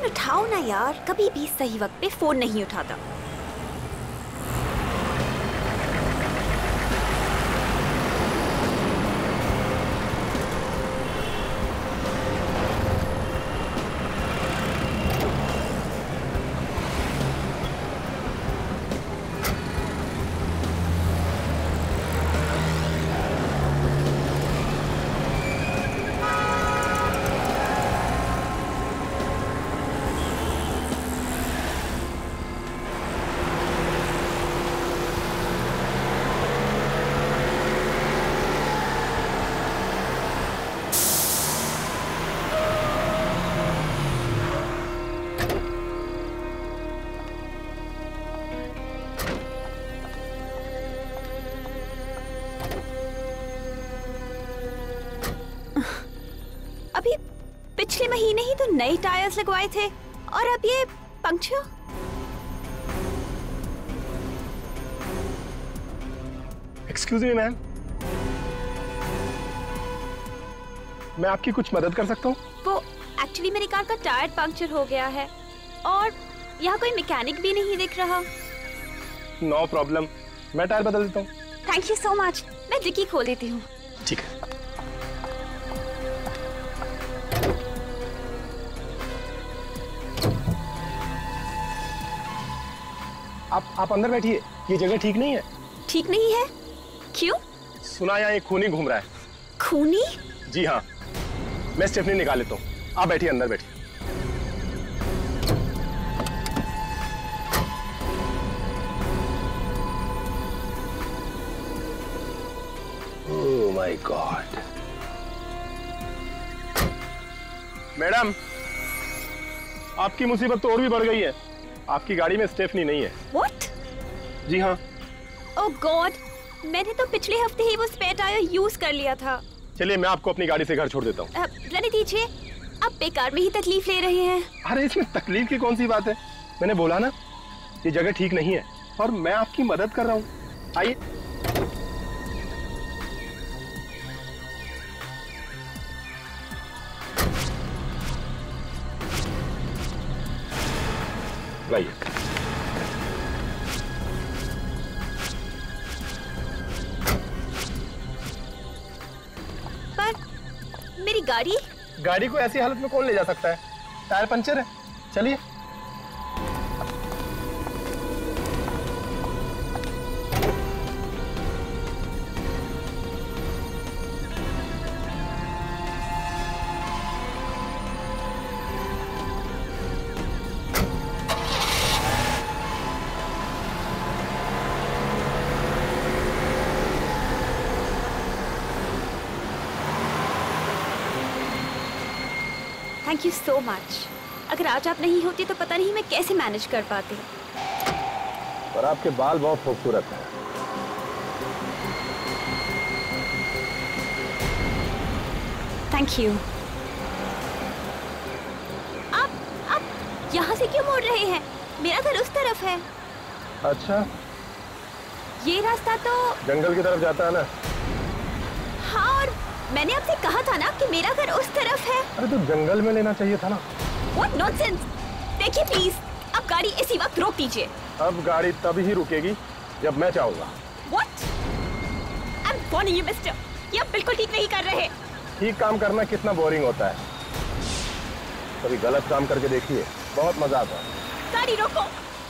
उठाओ ना यार, कभी भी सही वक्त पे फोन नहीं उठाता। अभी पिछले महीने ही तो नए टायर्स लगवाए थे और अब ये पंक्चर। एक्सक्यूज मी मैम, मैं आपकी कुछ मदद कर सकता हूँ? वो एक्चुअली मेरी कार का टायर पंक्चर हो गया है और यहाँ कोई मैकेनिक भी नहीं दिख रहा। नो प्रॉब्लम, मैं टायर बदल देता हूँ। Thank you so much. मैं डिक्की खोल देती हूँ। ठीक है। आप अंदर बैठिए, ये जगह ठीक नहीं है। ठीक नहीं है? क्यों? सुना यहाँ एक खूनी घूम रहा है। खूनी? जी हाँ, मैं स्टेफनी निकाल लेता हूँ। आप बैठिए, अंदर बैठिए। ओह माय गॉड। मैडम, आपकी मुसीबत तो और भी बढ़ गई है। आपकी गाड़ी में स्टेफनी नहीं है। What? जी हाँ। ओह गॉड, मैंने तो पिछले हफ्ते ही वो स्पेयर टायर यूज कर लिया था। चलिए मैं आपको अपनी गाड़ी से घर छोड़ देता हूँ। रहने दीजिए, आप बेकार में ही तकलीफ ले रहे हैं। अरे इसमें तकलीफ की कौन सी बात है? मैंने बोला ना, ये जगह ठीक नहीं है और मैं आपकी मदद कर रहा हूँ। आइए। लाइए। पर मेरी गाड़ी को ऐसी हालत में कौन ले जा सकता है? टायर पंचर है। चलिए। Thank you so much. अगर आज आप नहीं होती तो पता नहीं मैं कैसे मैनेज कर पाती। पर आपके बाल बहुत खूबसूरत हैं। Thank you. आप यहाँ से क्यों मुड़ रहे हैं? मेरा घर उस तरफ है। अच्छा, ये रास्ता तो जंगल की तरफ जाता है ना? हाँ, और मैंने आपसे कहा था ना कि मेरा घर उस तरफ है। अरे तो जंगल में लेना चाहिए था ना। What nonsense! देखिए प्लीज, अब गाड़ी इसी वक्त रोक दीजिए। अब गाड़ी तब ही रुकेगी जब मैं चाहूंगा। What? I'm warning you, mister. ये आप बिल्कुल ठीक नहीं कर रहे। ठीक काम करना कितना बोरिंग होता है। कभी गलत काम करके देखिए, बहुत मजा आता है। गाड़ी रोको।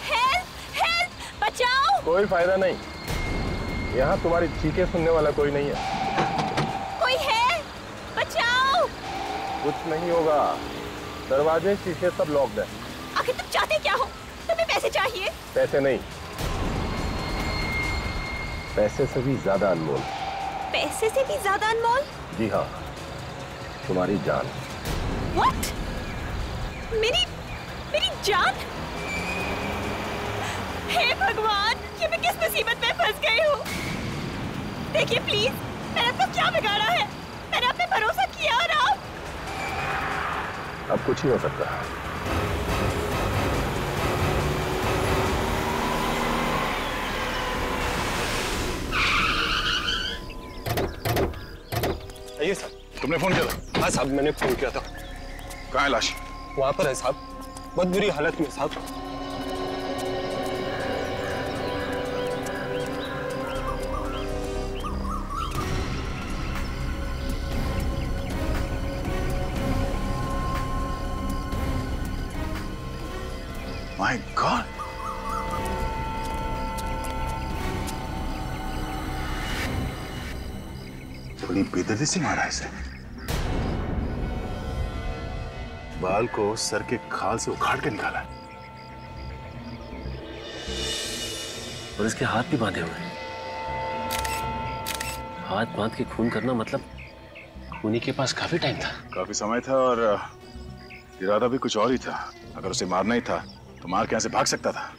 हेल्प! हेल्प! बचाओ! कोई फायदा नहीं। यहाँ तुम्हारी चीखें सुनने वाला कोई नहीं है। कोई है? बचाओ! कुछ नहीं होगा। दरवाजे शीशे सब लॉक्ड है। आखिर तुम चाहते क्या हो? तुम्हें पैसे चाहिए? पैसे नहीं, पैसे से भी ज्यादा अनमोल। पैसे से भी ज्यादा अनमोल? जी हाँ, तुम्हारी जान। What? मेरी जान? हे भगवान, ये मैं किस मुसीबत में फंस गई हूँ? देखिए प्लीज, मैंने आपको क्या बिगाड़ा है? मैंने आप पे भरोसा किया और आप? अब कुछ ही हो सकता है। आइए साहब। तुमने फोन किया था? हाँ साहब, मैंने फोन किया था। कहाँ है लाश? वहाँ पर है साहब। बहुत बुरी हालत में साहब। My God! बड़ी बेदर्दी से मारा इसे। बाल को सर के खाल से उखाड़ के निकाला और इसके हाथ भी बांधे हुए। हाथ बांध के खून करना मतलब खूनी के पास काफी टाइम था। काफी समय था और इरादा भी कुछ और ही था। अगर उसे मारना ही था तो मार के यहाँ से भाग सकता था।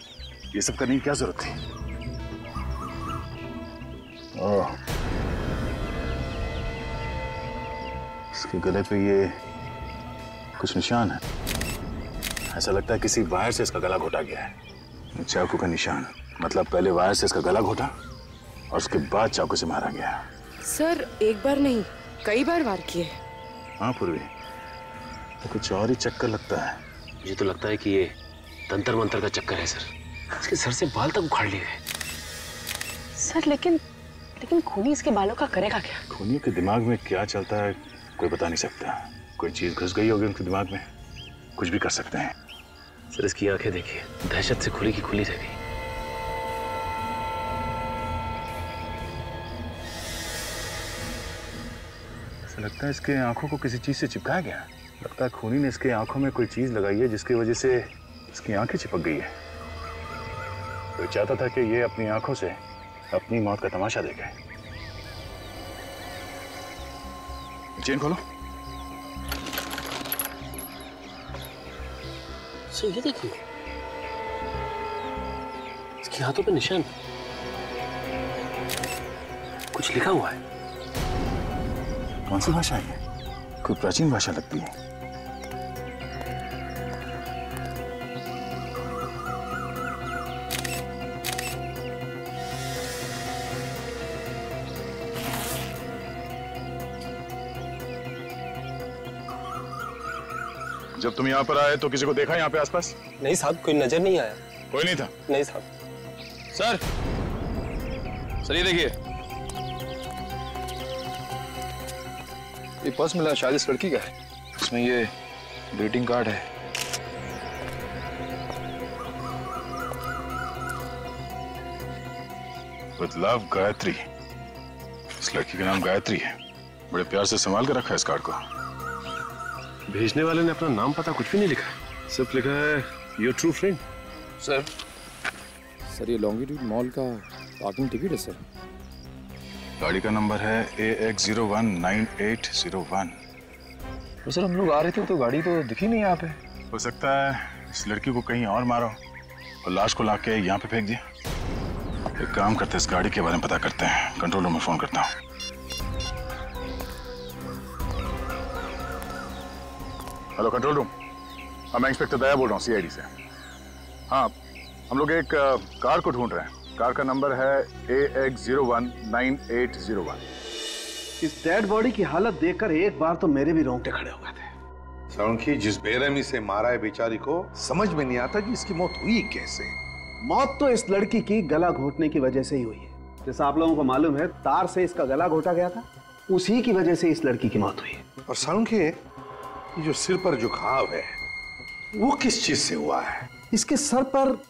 ये सब करने की क्या जरूरत थी? ओह, इसके गले पे ये कुछ निशान है। ऐसा लगता है किसी वायर से इसका गला घोटा गया है। चाकू का निशान, मतलब पहले वायर से इसका गला घोटा और उसके बाद चाकू से मारा गया। सर एक बार नहीं कई बार वार किए। हाँ पूर्वी, तो कुछ और ही चक्कर लगता है। मुझे तो लगता है कि ये तंत्र मंत्र का चक्कर है सर। इसके सर से बाल तक उखाड़ लिए गए। सर लेकिन खूनी इसके बालों का करेगा क्या? खूनियों के दिमाग में क्या चलता है कोई बता नहीं सकता। कोई चीज घुस गई होगी उनके दिमाग में, कुछ भी कर सकते हैं। सर इसकी आंखें देखिए, दहशत से खुली की खुली रह गई। ऐसा लगता है इसके आंखों को किसी चीज से चिपकाया गया। लगता है खूनी ने इसके आंखों में कोई चीज लगाई है जिसकी वजह से इसकी आंखें चिपक गई है। कोई चाहता था कि ये अपनी आंखों से अपनी मौत का तमाशा देखे। चेन खोलो। सर ये देखिए, इसके हाथों पे निशान, कुछ लिखा हुआ है। कौन सी भाषा है? कोई प्राचीन भाषा लगती है। जब तुम यहाँ पर आए तो किसी को देखा यहाँ पे आसपास? नहीं साहब, कोई नजर नहीं आया। कोई नहीं था? नहीं साहब। सर ये देखिए, ये पर्स मिला, शायद इस लड़की का है। इसमें ये ग्रीटिंग कार्ड है। With love Gayatri. इस लड़की का नाम गायत्री है। बड़े प्यार से संभाल के रखा है इस कार्ड को। भेजने वाले ने अपना नाम पता कुछ भी नहीं लिखा है, सिर्फ लिखा है योर ट्रू फ्रेंड। सर ये लॉन्गिट्यूड मॉल का पार्किंग टिकट है सर। गाड़ी का नंबर है AX019801। तो सर हम लोग आ रहे थे तो गाड़ी तो दिखी नहीं यहाँ पे। हो सकता है इस लड़की को कहीं और मारो और लाश को लाके यहाँ पे फेंक दिया। एक काम करते हैं, इस गाड़ी के बारे में पता करते हैं। कंट्रोल रूम में फोन करता हूँ। हेलो कंट्रोल रूम, हाँ मैं इंस्पेक्टर दया बोल रहा हूँ CID से। हाँ हम लोग एक कार को ढूंढ रहे हैं। कार का नंबर है AX019801। इस डेड बॉडी की हालत देखकर एक बार तो मेरे भी रोंगटे खड़े हो गए थे। सालुंखी जिस बेरहमी से मारा है बेचारी को, समझ में नहीं आता कि इसकी मौत हुई कैसे। मौत तो इस लड़की की गला घोटने की वजह से ही हुई है। जैसा आप लोगों को मालूम है, तार से इसका गला घोटा गया था, उसी की वजह से इस लड़की की मौत हुई है। और सालुंखी, ये जो सिर पर जो घाव है वो किस चीज से हुआ है? इसके सर पर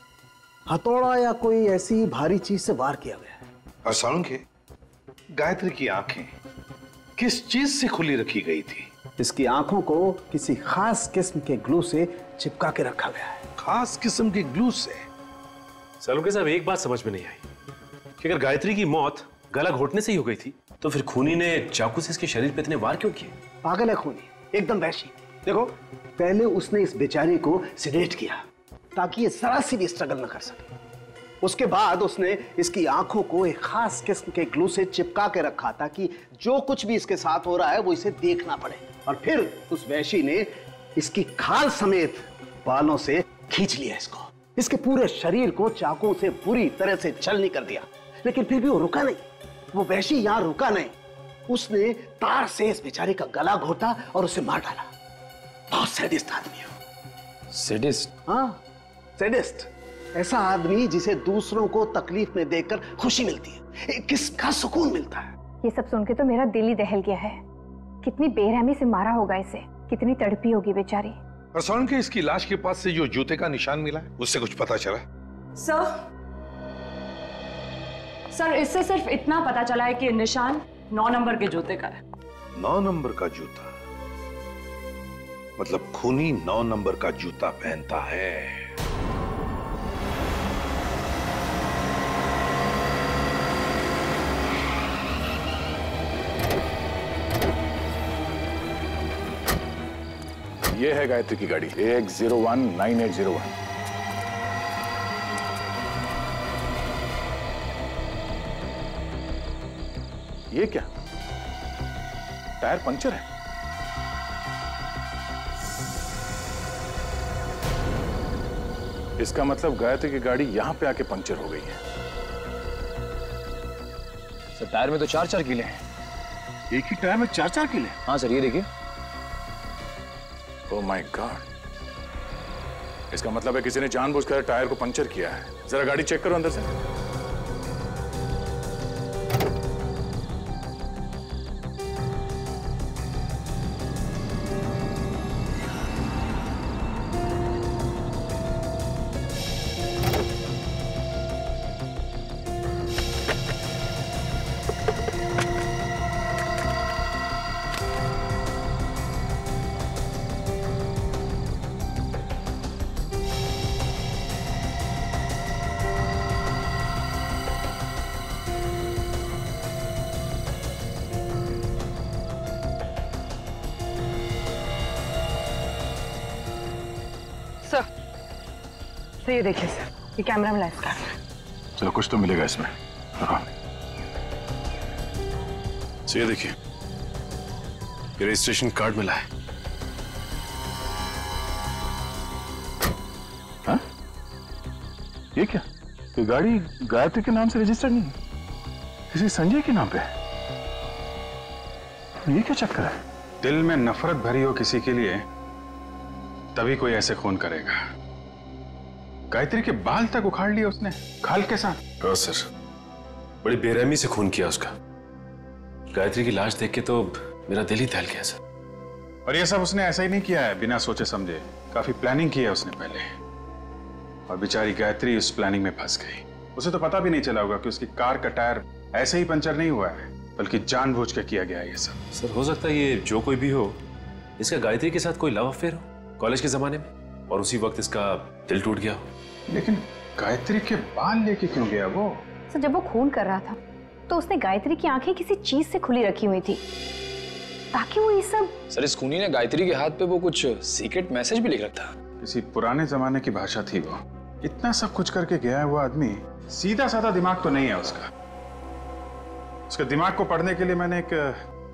हथौड़ा या कोई ऐसी भारी चीज से वार किया गया है। और सालुंखी, गायत्री की आंखें किस चीज से खुली रखी गई थी? इसकी आंखों को किसी खास किस्म के ग्लू से चिपका के रखा गया है। खास किस्म के ग्लू से? सालुंखे साहब एक बात समझ में नहीं आई कि अगर गायत्री की मौत गला घोटने से ही हो गई थी तो फिर खूनी ने चाकू से इसके शरीर पे इतने वार क्यों किए? पागल है खूनी, एकदम वैशी। देखो, पहले उसने इस बेचारी को सिडेट किया ताकि ये जरा सी भी स्ट्रगल न कर सके। उसके बाद उसने इसकी आंखों को एक खास किस्म के ग्लू से चिपका के रखा ताकि जो कुछ भी इसके साथ हो रहा है वो इसे देखना पड़े। और फिर उस वैशी ने इसकी खाल समेत बालों से खींच लिया इसको। इसके पूरे शरीर को चाकू से पूरी तरह से छलनी कर दिया। लेकिन फिर भी वो रुका नहीं। वो वैशी यहां रुका नहीं, उसने तार से इस बेचारे का गला घोटा और उसे मार डाला। बहुत सैडिस्ट आदमी हो। सैडिस्ट? हाँ, सैडिस्ट। ऐसा आदमी जिसे दूसरों को तकलीफ में देखकर खुशी मिलती है, एक किस्म का सुकून मिलता है। ये सब सुन के तो मेरा दिल ही दहल गया है। कितनी बेरहमी से मारा होगा इसे, कितनी तड़पी होगी बेचारी। और सुन के इसकी लाश के पास से जो जूते का निशान मिला है उससे कुछ पता चला? सर इससे सिर्फ इतना पता चला है कि निशान 9 नंबर के जूते का है। 9 नंबर का जूता? मतलब खूनी 9 नंबर का जूता पहनता है। ये है गायत्री की गाड़ी 1019801। ये क्या? टायर पंचर है। इसका मतलब गायत्री की गाड़ी यहां पे आके पंचर हो गई है। सर टायर में तो 4-4 कीले हैं। एक ही टायर में 4-4 कीले? हाँ सर, ये देखिए। ओह माय गॉड, इसका मतलब है किसी ने जानबूझकर टायर को पंचर किया है। जरा गाड़ी चेक करो अंदर से। सर ये देखिए सर, ये कैमरा मिला इसका। चलो कुछ तो मिलेगा इसमें। हाँ। ये देखिए, ये रजिस्ट्रेशन कार्ड मिला है। हाँ? ये क्या? ये गाड़ी गायत्री के नाम से रजिस्टर्ड नहीं है, किसी संजय के नाम पे है। ये क्या चक्कर है? दिल में नफरत भरी हो किसी के लिए तभी कोई ऐसे खून करेगा। गायत्री के बाल तक उखाड़ लिए उसने खाल के साथ। हाँ सर, बड़ी बेरहमी से खून किया उसका। गायत्री की लाश देख के तो मेरा दिल ही दहल गया सर। और ये सब उसने ऐसा ही नहीं किया है बिना सोचे समझे, काफी प्लानिंग की है उसने पहले। और बेचारी गायत्री उस प्लानिंग में फंस गई। उसे तो पता भी नहीं चला होगा कि उसकी कार का टायर ऐसे ही पंचर नहीं हुआ है, बल्कि जानबूझ के किया गया है ये सब। सर हो सकता है ये जो कोई भी हो, इसका गायत्री के साथ कोई लव अफेयर हो कॉलेज के जमाने में, और उसी वक्त इसका दिल टूट गया हो। लेकिन गायत्री के बाल लेके क्यों गया वो? सर जब वो खून कर रहा था तो उसने गायत्री की आंखें किसी चीज से खुली रखी हुई थी ताकि वो ये सब। सर इस खूनी ने गायत्री के हाथ पे वो कुछ सीक्रेट मैसेज भी लिख रखा था। किसी पुराने जमाने की भाषा थी वो। इतना सब कुछ करके गया है वो आदमी, सीधा साधा दिमाग तो नहीं है उसका। उसके दिमाग को पढ़ने के लिए मैंने एक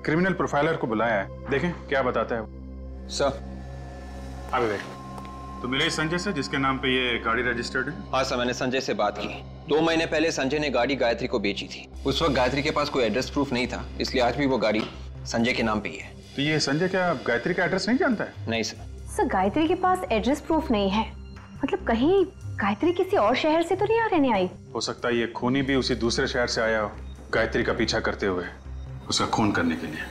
क्रिमिनल प्रोफाइलर को बुलाया है, देखें क्या बताता है वो। सर अबे देख, तो मिले संजय से जिसके नाम पे ये गाड़ी रजिस्टर्ड है? हाँ सर, मैंने संजय से बात की। 2 महीने पहले संजय ने गाड़ी गायत्री को बेची थी। उस वक्त गायत्री के पास कोई एड्रेस प्रूफ नहीं था, इसलिए आज भी वो गाड़ी संजय के नाम पे ही है। तो ये संजय क्या गायत्री का एड्रेस नहीं जानता है? नहीं सर। सर गायत्री के पास एड्रेस प्रूफ नहीं है, मतलब कहीं गायत्री किसी और शहर से तो नहीं आ रहने आई? हो सकता है ये खूनी भी उसी दूसरे शहर से आया हो, गायत्री का पीछा करते हुए उसका खून करने के लिए।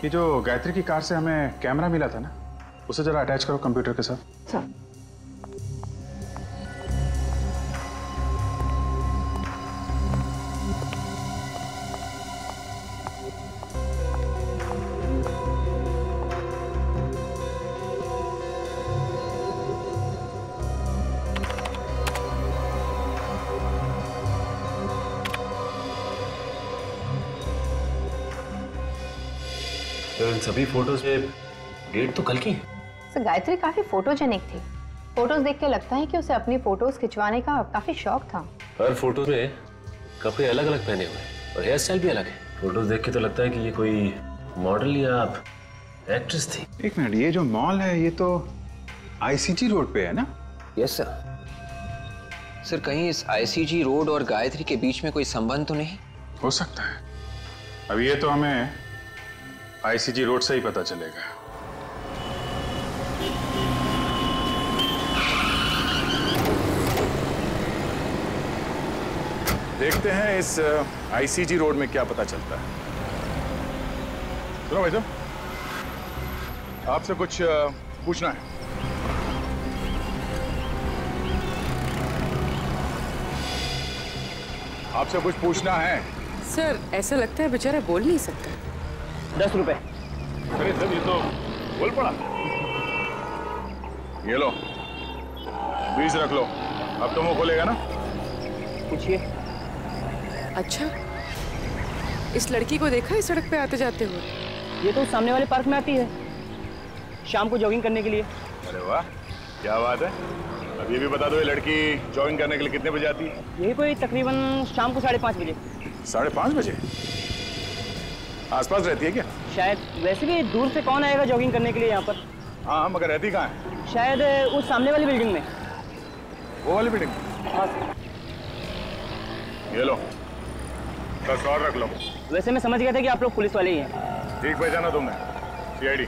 ये जो गायत्री की कार से हमें कैमरा मिला था ना, उसे जरा अटैच करो कंप्यूटर के साथ। सर इन सभी फोटोज में डेट तो कल की है। सर गायत्री काफी फोटोजेनिक थी। फोटोज देख के लगता है कि उसे अपनी फोटोज खिंचवाने का काफी शौक था। हर फोटो में कपड़े अलग अलग पहने हुए हैं और हेयर स्टाइल भी अलग है। फोटोज देख के तो लगता है कि ये कोई मॉडल या एक्ट्रेस थी। एक मिनट, ये जो मॉल है ये तो आईसीजी रोड पे है ना? Yes sir. सर कहीं इस आईसीजी रोड और गायत्री के बीच में कोई संबंध तो नहीं? हो सकता है। अब ये तो हमें आईसीजी रोड से ही पता चलेगा। देखते हैं इस आईसीजी रोड में क्या पता चलता है। सुनो भाई साहब, आपसे कुछ पूछना है। आपसे कुछ पूछना है। सर ऐसा लगता है बेचारा बोल नहीं सकता। 10 रुपए। अरे सर ये तो बोल पड़ा। ये लो 20 रख लो। अब तो मुंह खोलेगा ना? पूछिए। अच्छा, इस लड़की को देखा है सड़क पे आते जाते हुए? ये तो सामने वाले पार्क में आती है शाम को जॉगिंग करने के लिए। अरे वाह, क्या बात है। अब ये भी बता दो, ये लड़की जॉगिंग करने के लिए कितने बजे आती है? यही कोई तकरीबन शाम को 5:30 बजे। 5:30 बजे? आसपास रहती है क्या? शायद। वैसे भी दूर से कौन आएगा जॉगिंग करने के लिए यहाँ पर? हाँ, मगर रहती कहाँ है? शायद उस सामने वाली बिल्डिंग में। वो वाली बिल्डिंग? हाँ। ये लो 10 और रख लो। वैसे मैं समझ गया था कि आप लोग पुलिस वाले ही हैं। ठीक पहचाना तुमने, सीआईडी।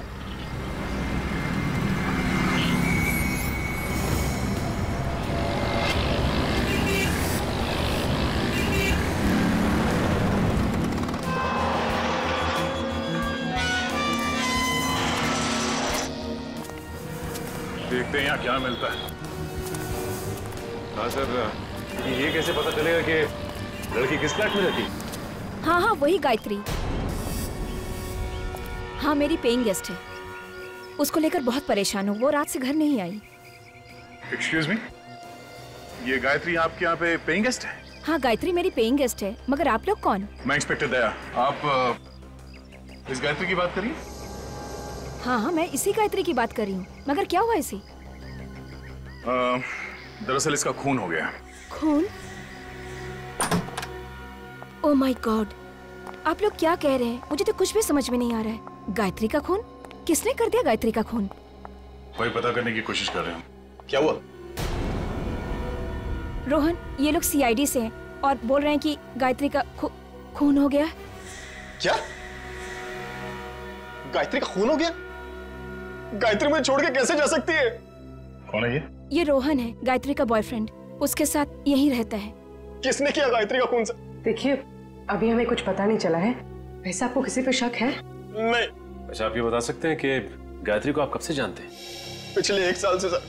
देखते हैं यहाँ क्या मिलता है। हाँ सर, ये कैसे पता चलेगा कि लड़की किस फ्लैट में रहती? हाँ हाँ, वही गायत्री। हाँ, मेरी पेइंग गेस्ट है। उसको लेकर बहुत परेशान हूँ, वो रात से घर नहीं आई। एक्सक्यूज मी, ये गायत्री आपके यहाँ पे पेइंग गेस्ट है? हाँ, गायत्री मेरी पेइंग गेस्ट है, मगर आप लोग कौन? मैं इंस्पेक्टर दया। आप इस गायत्री की बात करिए। हाँ हाँ, मैं इसी गायत्री की बात कर रही हूँ, मगर क्या हुआ इसी? दरअसल इसका खून हो गया। खून? ओह माय गॉड, आप लोग क्या कह रहे हैं? मुझे तो कुछ भी समझ में नहीं आ रहा है। गायत्री का खून? किसने कर दिया गायत्री का खून? वही पता करने की कोशिश कर रहे हैं। क्या हुआ? रोहन, ये लोग सीआईडी से हैं और बोल रहे हैं कि गायत्री का खून हो गया। क्या? गायत्री का खून हो गया? गायत्री मुझे छोड़ के कैसे जा सकती है? कौन है ये? ये रोहन है, गायत्री का बॉयफ्रेंड। उसके साथ यहीं रहता है। किसने किया गायत्री का खून? देखिए, अभी हमें कुछ पता नहीं चला है। वैसे आपको किसी पे शक है? नहीं। अच्छा, आप ये बता सकते हैं कि गायत्री को आप कब से जानते हैं? पिछले 1 साल से सर।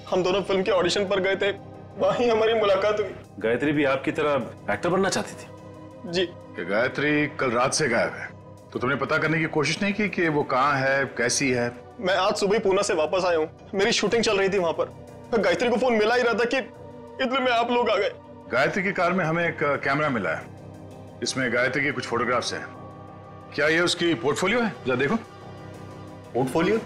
हम दोनों फिल्म के ऑडिशन पर गए थे, वहीं हमारी मुलाकात हुई। गायत्री भी आपकी तरह एक्टर बनना चाहती थी? जी। गायत्री कल रात से गायब है, तो तुमने पता करने की कोशिश नहीं की कि वो कहाँ है, कैसी है? मैं आज सुबह पूना से वापस आया हूँ। मेरी शूटिंग चल रही थी वहां पर। गायत्री को फोन मिला ही रहा था कि इतने में आप लोग आ गए। गायत्री की कार में हमें एक कैमरा मिला है, इसमें गायत्री के कुछ फोटोग्राफ्स हैं। क्या ये उसकी पोर्टफोलियो है? जरा देखो। पोर्टफोलियो?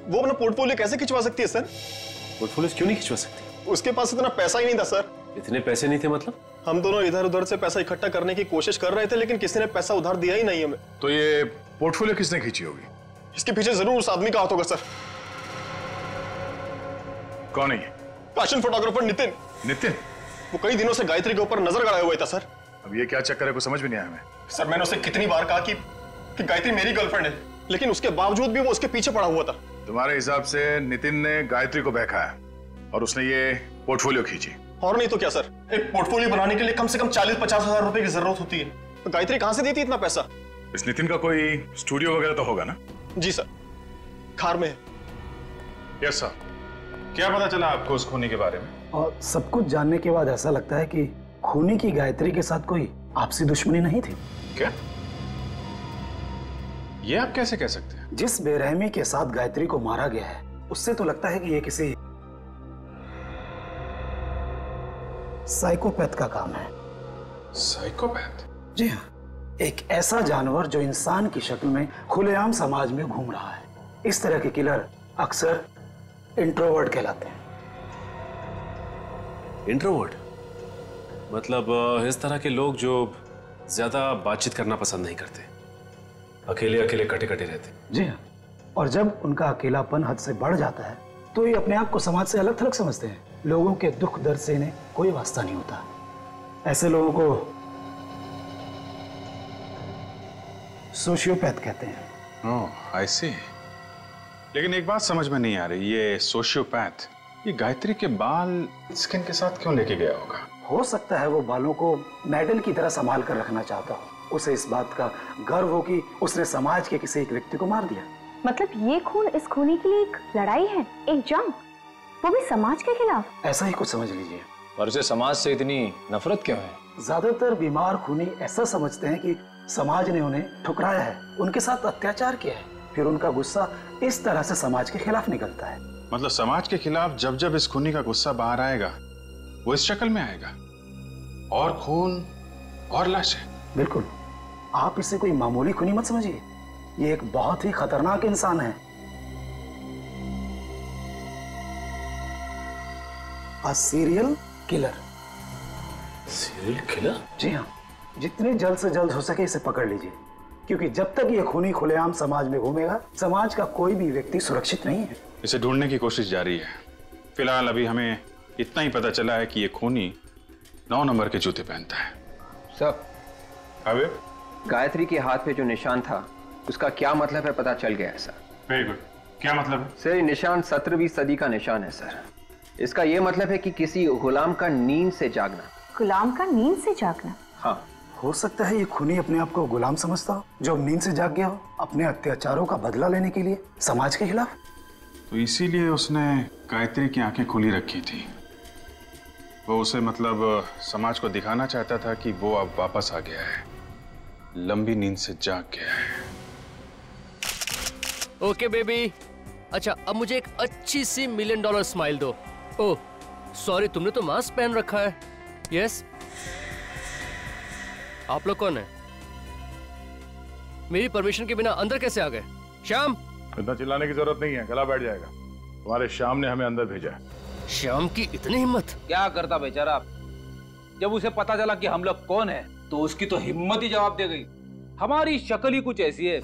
वो अपना पोर्टफोलियो कैसे खिंचवा सकती है सर? पोर्टफोलियो क्यों नहीं खिंचवा सकती? उसके पास इतना पैसा ही नहीं था सर। इतने पैसे नहीं थे मतलब? हम दोनों इधर उधर से पैसा इकट्ठा करने की कोशिश कर रहे थे, लेकिन किसी ने पैसा उधार दिया ही नहीं हमें। तो ये पोर्टफोलियो किसने खींची होगी? इसके पीछे जरूर उस आदमी का हाथ होगा सर। कौन है ये? Fashion photographer Nitin. नितिन? वो कई दिनों से गायत्री के ऊपर नजर गड़ाया हुआ था सर। अब ये क्या चक्कर है, कुछ समझ में नहीं आया हमें। सर, मैंने उसे कितनी बार कहा कि गायत्री मेरी गर्लफ्रेंड है, लेकिन उसके बावजूद भी वो उसके पीछे पड़ा हुआ था। तुम्हारे हिसाब से नितिन ने गायत्री को बहकाया और उसने ये पोर्टफोलियो खींची? और नहीं तो क्या सर, एक पोर्टफोलियो बनाने के लिए कम से कम 40-50 हजार रुपए की जरूरत होती है। तो गायत्री कहां से देती इतना पैसा? इस नितिन का कोई स्टूडियो वगैरह तो होगा ना? जी सर, खार में है। Yes sir. क्या पता चला आपको उस खूनी के बारे में? और सब कुछ जानने के बाद ऐसा लगता है कि खूनी की गायत्री के साथ कोई आपसी दुश्मनी नहीं थी। क्या? ये आप कैसे कह सकते हैं? जिस बेरहमी के साथ गायत्री को मारा गया है, उससे तो लगता है कि ये किसी साइकोपैथ का काम है। साइकोपैथ? जी हाँ, एक ऐसा जानवर जो इंसान की शक्ल में खुलेआम समाज में घूम रहा है। इस तरह के किलर अक्सर इंट्रोवर्ट कहलाते हैं। इंट्रोवर्ट मतलब इस तरह के लोग जो ज्यादा बातचीत करना पसंद नहीं करते, अकेले अकेले कटे कटे रहते। जी हाँ, और जब उनका अकेलापन हद से बढ़ जाता है तो ये अपने आप को समाज से अलग थलग समझते हैं। लोगों के दुख दर्द से इन्हें कोई वास्ता नहीं होता। ऐसे लोगों को सोशियोपैथ कहते हैं। ओह, आई सी। लेकिन एक बात समझ में नहीं आ रही, ये सोशियोपैथ ये गायत्री के बाल स्किन के साथ क्यों लेके गया होगा? हो सकता है वो बालों को मेडल की तरह संभाल कर रखना चाहता हो। उसे इस बात का गर्व हो कि उसने समाज के किसी एक व्यक्ति को मार दिया। मतलब ये खून इस खूनी के लिए एक लड़ाई है, एक जंग, वो भी समाज के खिलाफ। ऐसा ही कुछ समझ लीजिए। और उसे समाज से इतनी नफरत क्यों है? ज्यादातर बीमार खूनी ऐसा समझते हैं कि समाज ने उन्हें ठुकराया है, उनके साथ अत्याचार किया है, फिर उनका गुस्सा इस तरह से समाज के खिलाफ निकलता है। मतलब समाज के खिलाफ जब जब इस खूनी का गुस्सा बाहर आएगा वो इस शक्ल में आएगा, और खून और लाशें। बिल्कुल, आप इसे कोई मामूली खूनी मत समझिए, ये एक बहुत ही खतरनाक इंसान है। A serial killer. Serial killer? जी हाँ, जितने जल्द से जल्द हो सके इसे पकड़ लीजिए, क्योंकि जब तक ये खूनी खुलेआम समाज में घूमेगा, समाज का कोई भी व्यक्ति सुरक्षित नहीं है। इसे ढूंढने की कोशिश जारी है। फिलहाल अभी हमें इतना ही पता चला है कि ये खूनी 9 नंबर के जूते पहनता है। सर, अबे गायत्री के हाथ पे जो निशान था उसका क्या मतलब है पता चल गया है सर। वेरी गुड, क्या मतलब है? सर, ये निशान 17वीं सदी का निशान है सर। इसका ये मतलब है कि किसी गुलाम का नींद से जागना। गुलाम का नींद से जागना? हाँ, हो सकता है ये खूनी अपने आप को गुलाम समझता हो, जो नींद से जाग गया हो अपने अत्याचारों का बदला लेने के लिए समाज के खिलाफ। तो इसीलिए उसने गायत्री की आंखें खुली रखी थी। वो उसे मतलब समाज को दिखाना चाहता था कि वो अब वापस आ गया है, लंबी नींद से जाग गया है। ओके बेबी, अच्छा अब मुझे एक अच्छी सी $1 मिलियन स्माइल दो। ओह सॉरी, तुमने तो मास्क पहन रखा है। यस, आप लोग कौन है? मेरी परमिशन के बिना अंदर कैसे आ गए? श्याम, इतना चिल्लाने की जरूरत नहीं है, गला बैठ जाएगा। तुम्हारे श्याम ने हमें अंदर भेजा है। श्याम की इतनी हिम्मत? क्या करता बेचारा, जब उसे पता चला कि हम लोग कौन है तो उसकी तो हिम्मत ही जवाब दे गई। हमारी शक्ल ही कुछ ऐसी है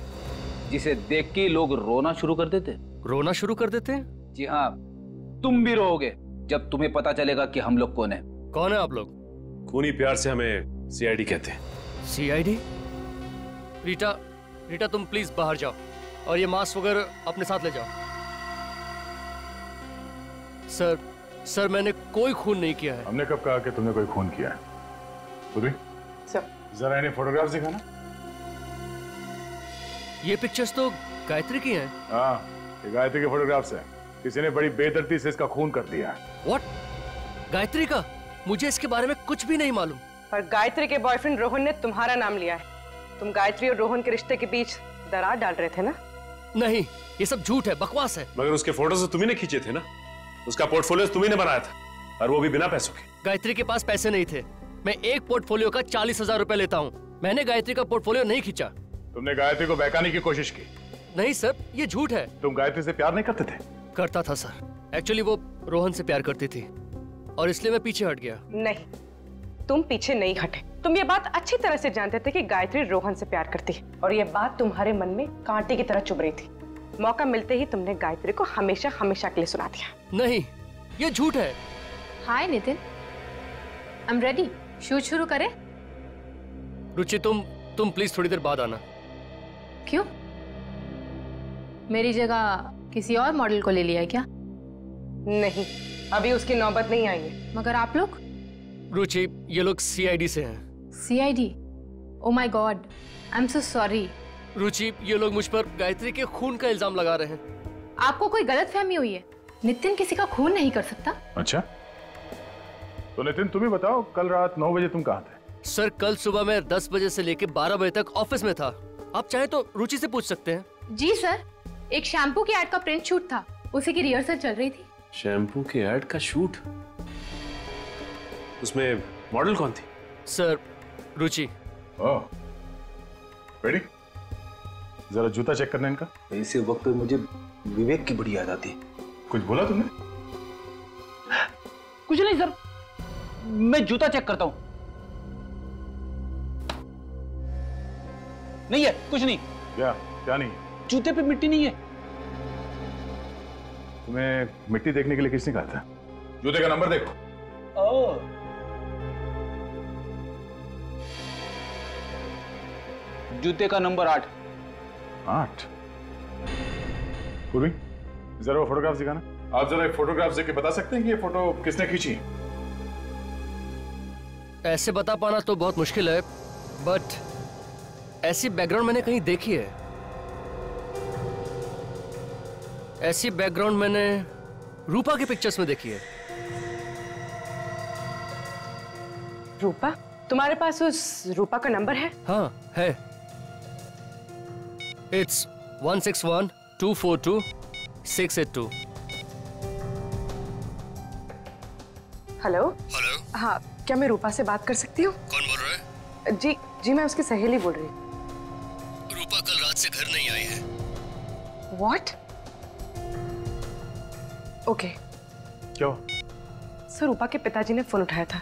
जिसे देख के लोग रोना शुरू कर देते। रोना शुरू कर देते? जी हाँ, तुम भी रोओगे जब तुम्हें पता चलेगा कि हम लोग कौन है। कौन है आप लोग? खूनी प्यार से हमें सीआईडी कहते हैं। सीआईडी? रीटा, रीटा तुम प्लीज बाहर जाओ और ये मास्क वगैरह अपने साथ ले जाओ। सर, मैंने कोई खून नहीं किया है। हमने कब कहा कि तुमने कोई खून किया है? जरा इन्हें फोटोग्राफ दिखाना। ये पिक्चर्स तो गायत्री की हैं। हाँ, ये गायत्री के फोटोग्राफ्स हैं। किसी ने बड़ी बेदर्दी से इसका खून कर दिया। What? गायत्री का? मुझे इसके बारे में कुछ भी नहीं मालूम। पर गायत्री के बॉयफ्रेंड रोहन ने तुम्हारा नाम लिया है। तुम गायत्री और रोहन के रिश्ते के बीच दरार डाल रहे थे ना? नहीं, ये सब झूठ है, बकवास है। मगर उसके फोटोज तो तुम्ही ने खींचे थे ना, उसका पोर्टफोलियो तुम्ही ने बनाया था, और वो भी बिना पैसों के। गायत्री के पास पैसे नहीं थे। मैं एक पोर्टफोलियो का 40,000 रुपए लेता हूँ। मैंने गायत्री का पोर्टफोलियो नहीं खींचा। तुमने गायत्री को बहकाने की कोशिश की? नहीं सर, ये झूठ है। तुम गायत्री से प्यार नहीं करते थे? करता था सर, एक्चुअली वो रोहन से प्यार करती थी और इसलिए मैं पीछे हट गया। नहीं, तुम पीछे नहीं हटे। तुम ये बात अच्छी तरह से जानते थे कि गायत्री रोहन से प्यार करती है, और ये बात तुम्हारे मन में कांटे की तरह चुभ रही थी। मौका मिलते ही तुमने गायत्री को हमेशा हमेशा के लिए सुना दिया। नहीं, ये झूठ है। Hi Nitin, I am ready. Shoot शुरू करें? रुचि, तुम प्लीज थोड़ी देर बाद आना। क्यों? मेरी जगह किसी और मॉडल को ले लिया है क्या? नहीं, अभी उसकी नौबत नहीं आई है। मगर आप लोग? रुचि, ये लोग सीआईडी से हैं। CID? Oh my god, I am so sorry. Ruchi, ये लोग मुझ पर गायत्री के खून का इल्जाम लगा रहे हैं। आपको कोई गलतफहमी हुई है। नितिन किसी का खून नहीं कर सकता। अच्छा, तो नितिन तुम ही बताओ, कल रात 9 बजे तुम कहाँ थे? सर, कल सुबह मैं 10 बजे से लेकर 12 बजे तक ऑफिस में था। आप चाहे तो रुचि से पूछ सकते हैं। जी सर, एक शैम्पू की एड का प्रिंट शूट था, उसी की रिहर्सल चल रही थी। शैम्पू के एड का शूट? उसमें मॉडल कौन थी? सर, रुचि। ओह, रेडी? जरा जूता चेक करना इनका। ऐसे वक्त पे मुझे विवेक की बड़ी याद आती है। कुछ बोला तुमने? कुछ नहीं सर, मैं जूता चेक करता हूं। नहीं है, कुछ नहीं। क्या नहीं? जूते पे मिट्टी नहीं है। तुम्हें मिट्टी देखने के लिए किसने कहा था? जूते का नंबर देखो। जूते का नंबर 8। 8? पूर्वी, जरा वो फोटोग्राफ दिखाना। आप जरा एक फोटोग्राफ देख के बता सकते हैं कि ये फोटो किसने खींची? ऐसे बता पाना तो बहुत मुश्किल है, बट ऐसी बैकग्राउंड मैंने कहीं देखी है। ऐसी बैकग्राउंड मैंने रूपा के पिक्चर्स में देखी है। रूपा? तुम्हारे पास उस रूपा का नंबर है? हाँ है। It's 161-242-682। हेलो। हेलो। हाँ, क्या मैं रूपा से बात कर सकती हूँ? कौन बोल रहा है? जी मैं उसकी सहेली बोल रही हूँ। रूपा कल रात से घर नहीं आई है। What? ओके। क्यों? सर, रूपा के पिताजी ने फोन उठाया था,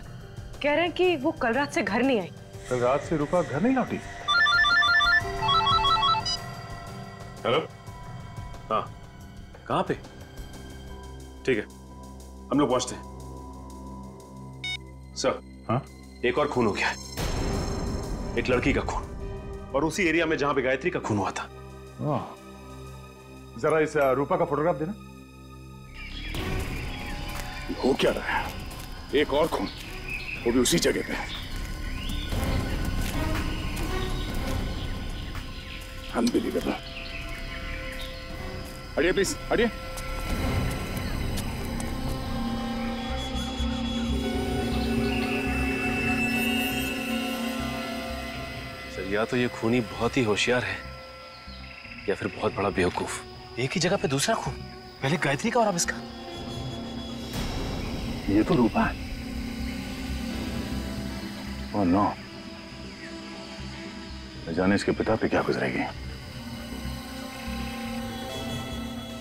कह रहे हैं कि वो कल रात से घर नहीं आई। कल रात से रूपा घर नहीं लौटी? हेलो। हाँ, कहाँ पे? ठीक है, हम लोग पहुंचते हैं। सर। हाँ? एक और खून हो गया है, एक लड़की का खून, और उसी एरिया में जहां पे गायत्री का खून हुआ था। जरा इस रूपा का फोटोग्राफ देना। हो क्या रहा है? एक और खून, वो भी उसी जगह पे। अनबिलीवेबल। हटिए प्लीज, हटिए। सर, या तो ये खूनी बहुत ही होशियार है या फिर बहुत बड़ा बेवकूफ। एक ही जगह पे दूसरा खून, पहले गायत्री का और अब इसका। ये तो रूपा है। ओह नो, न जाने इसके पिता पे क्या गुजरेगी।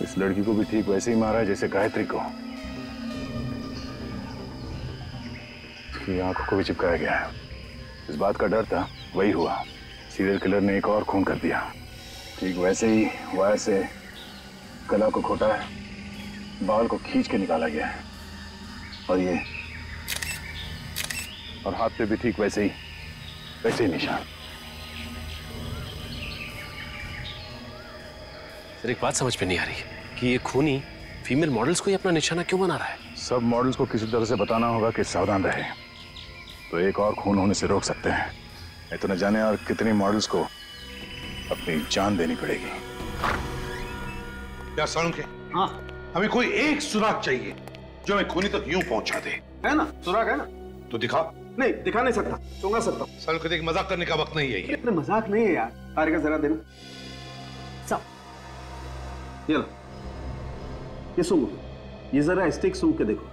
इस लड़की को भी ठीक वैसे ही मारा है जैसे गायत्री को। उसकी आंखों को भी चिपकाया गया है। इस बात का डर था, वही हुआ। सीरियल किलर ने एक और खून कर दिया। ठीक वैसे ही वायर से गला को खोटा है, बाल को खींच के निकाला गया है, और ये और हाथ पे भी ठीक वैसे ही निशान। सर, एक बात समझ में नहीं आ रही कि ये खूनी फीमेल मॉडल्स को ही अपना निशाना क्यों बना रहा है? सब मॉडल्स को किसी तरह से बताना होगा कि सावधान रहे, तो एक और खून होने से रोक सकते हैं। नहीं तो न जाने और कितनी मॉडल्स को अपनी जान देनी पड़ेगी। क्या सालुंखे? हाँ, हमें कोई एक सुराग चाहिए जो हमें खूनी तक यूं पहुंचा दे। है ना, सुराग है ना? तो दिखा। नहीं, दिखा नहीं सकता, सुंगा सकता हूँ। सालुंखे, देख, मजाक करने का वक्त नहीं है ये। इतने मजाक नहीं है यार। तारिका जरा देना। ये लो, ये सूंघो, ये जरा स्टिक सूंघ के देखो।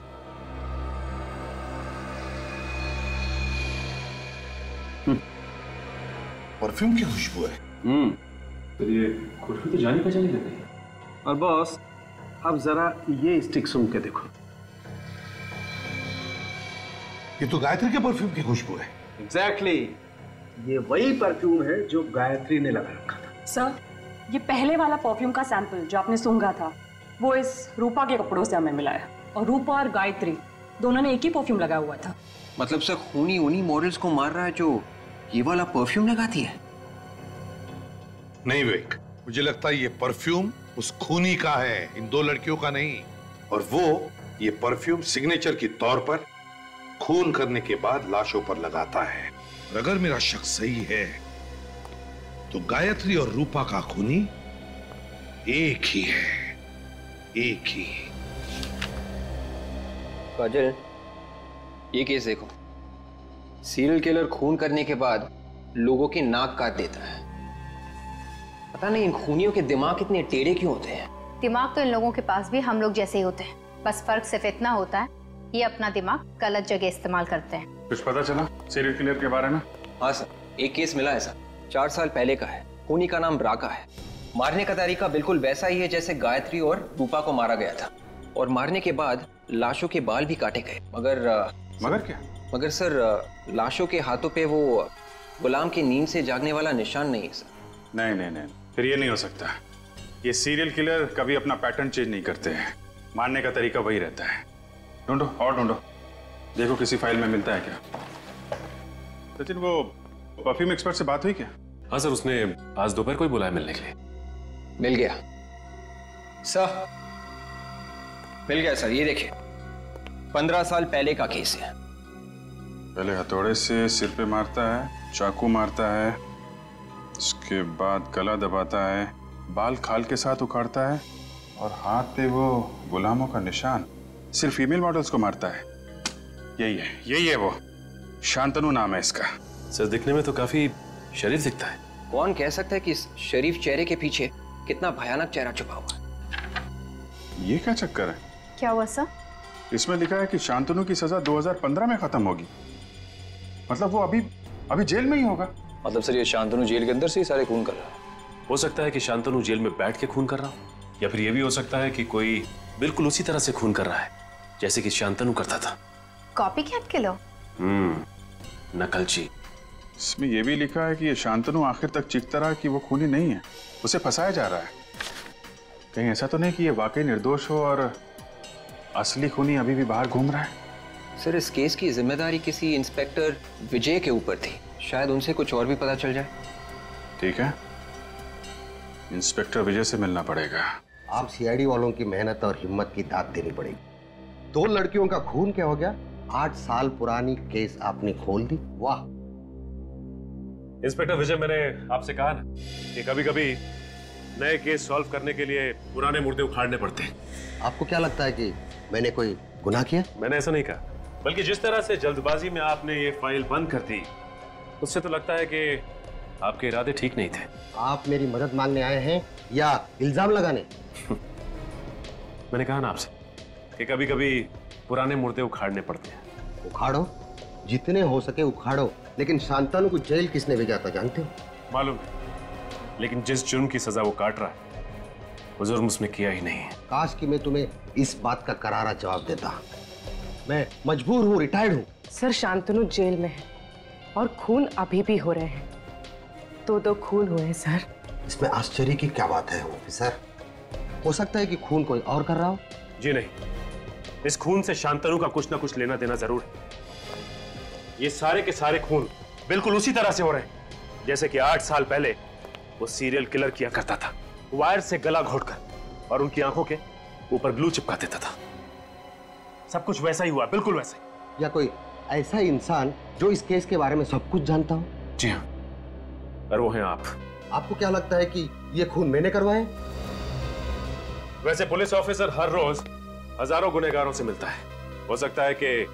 परफ्यूम की खुशबू है। तो ये खुशबू तो जानी पहचानी लग रही है। और बॉस, अब जरा ये स्टिक सूंघ के देखो। ये तो गायत्री के परफ्यूम की खुशबू है। एग्जैक्टली, ये वही परफ्यूम है जो गायत्री ने लगा रखा था। सर, ये पहले वाला परफ्यूम का सैंपल जो आपने सूंघा था, वो इस रूपा के कपड़ों से हमें मिला है, और रूपा और गायत्री दोनों ने एक ही परफ्यूम लगाया हुआ था। मतलब सर, खूनी उन्हीं मॉडल्स को मार रहा है जो ये वाला परफ्यूम लगाती है? नहीं विवेक, मुझे लगता है ये परफ्यूम उस खूनी का है, इन दो लड़कियों का नहीं। और वो ये परफ्यूम सिग्नेचर के तौर पर खून करने के बाद लाशों पर लगाता है। और अगर मेरा शक सही है तो गायत्री और रूपा का खूनी एक ही है, एक ही। काजल, ये केस देखो। सीरियल किलर खून करने के बाद लोगों की नाक काट देता है। पता नहीं इन खूनियों के दिमाग इतने टेढ़े क्यों होते हैं। दिमाग तो इन लोगों के पास भी हम लोग जैसे ही होते हैं, बस फर्क सिर्फ इतना होता है, ये अपना दिमाग गलत जगह इस्तेमाल करते हैं। कुछ पता चला सीरियल किलर के बारे में? हाँ सर, एक केस मिला ऐसा, 4 साल पहले का है। खूनी का नाम राका है। मारने का तरीका बिल्कुल वैसा ही है जैसे गायत्री और रूपा को मारा गया था, और मारने के बाद लाशों के बाल भी काटे गए। मगर क्या? मगर सर, लाशों के हाथों पे वो गुलाम की नींद से जागने वाला निशान नहीं है सर। नहीं, फिर ये नहीं हो सकता। ये सीरियल किलर कभी अपना पैटर्न चेंज नहीं करते हैं, मारने का तरीका वही रहता है। ढूंढो और ढूंढो, देखो किसी फाइल में मिलता है क्या। सचिन, वो परफ्यूम एक्सपर्ट से बात हुई क्या? हाँ सर, उसने आज दोपहर को ही बुलाया मिलने के लिए। मिल गया सर। मिल गया सर, ये देखिए 15 साल पहले का केस है। पहले हथौड़े से सिर पे मारता है, चाकू मारता है, उसके बाद गला दबाता है, बाल खाल के साथ उखाड़ता है और हाथ पे वो गुलामों का निशान सिर्फ फीमेल मॉडल्स को मारता है। यही है वो। शांतनु नाम है इसका। सर दिखने में तो काफी शरीफ दिखता है। कौन कह सकता है कि इस शरीफ चेहरे के पीछे कितना भयानक चेहरा छुपा हुआ है? ये क्या चक्कर है? क्या हुआ सर? इसमें लिखा है कि शांतनु की सजा 2015 में खत्म होगी। मतलब वो अभी जेल में ही होगा। मतलब सर ये शांतनु जेल के अंदर से ही सारे खून कर रहा है? हो सकता है कि शांतनु जेल में बैठ के खून कर रहा हो, या फिर ये भी हो सकता है कि कोई बिल्कुल उसी तरह से खून कर रहा है जैसे कि शांतनु करता था। Copy cat killer. नकलची। इसमें यह भी लिखा है कि ये शांतनु आखिर तक चीखता रहा कि वो खूनी नहीं है, उसे फंसाया जा रहा है। कहीं ऐसा तो नहीं कि ये वाकई निर्दोष हो और असली खूनी अभी भी बाहर घूम रहा है? सर इस केस की जिम्मेदारी किसी इंस्पेक्टर विजय के ऊपर थी, शायद उनसे कुछ और भी पता चल जाए। ठीक है, इंस्पेक्टर विजय से मिलना पड़ेगा। आप सीआईडी वालों की मेहनत और हिम्मत की दाद देनी पड़ेगी। 2 लड़कियों का खून क्या हो गया? 8 साल पुरानी केस आपने खोल दी। वाह इंस्पेक्टर विजय, मैंने आपसे कहा ना कि कभी कभी नए केस सॉल्व करने के लिए पुराने मुर्दे उखाड़ने पड़ते हैं। आपको क्या लगता है कि मैंने कोई गुनाह किया? मैंने ऐसा नहीं कहा, बल्कि जिस तरह से जल्दबाजी में आपने ये फाइल बंद कर दी, उससे तो लगता है कि आपके इरादे ठीक नहीं थे। आप मेरी मदद मांगने आए हैं या इल्जाम लगाने? मैंने कहा ना आपसे कि कभी कभी पुराने मुर्दे उखाड़ने पड़ते हैं। उखाड़ो, जितने हो सके उखाड़ो, लेकिन शांतनु को जेल किसने भेजा था जानते हो? मालूम है, लेकिन जिस जुर्म की सजा वो काट रहा है वो जुर्म उसने किया ही नहीं है। काश कि मैं तुम्हें इस बात का करारा जवाब देता। मैं मजबूर हूँ, रिटायर्ड हूँ। सर शांतनु जेल में है और खून अभी भी हो रहे हैं। 2 खून हुए हैं सर। इसमें आश्चर्य की क्या बात है ऑफिसर? हो सकता है कि खून कोई और कर रहा हो। जी नहीं, इस खून से शांतनु का कुछ ना कुछ लेना देना जरूर है। ये सारे के सारे खून बिल्कुल उसी तरह से हो रहे हैं जैसे कि 8 साल पहले वो सीरियल किलर किया करता था, वायर से गला घोटकर और उनकी आंखों के ऊपर ग्लू चिपका देता था। सब कुछ वैसा ही हुआ, बिल्कुल वैसा ही। या कोई ऐसा इंसान जो इस केस के बारे में सब कुछ जानता हो? जी हाँ, और वो हैं आप। आपको क्या लगता है कि ये खून मैंने करवाए? वैसे पुलिस ऑफिसर हर रोज हजारों गुनहगारों से मिलता है। हो सकता है कि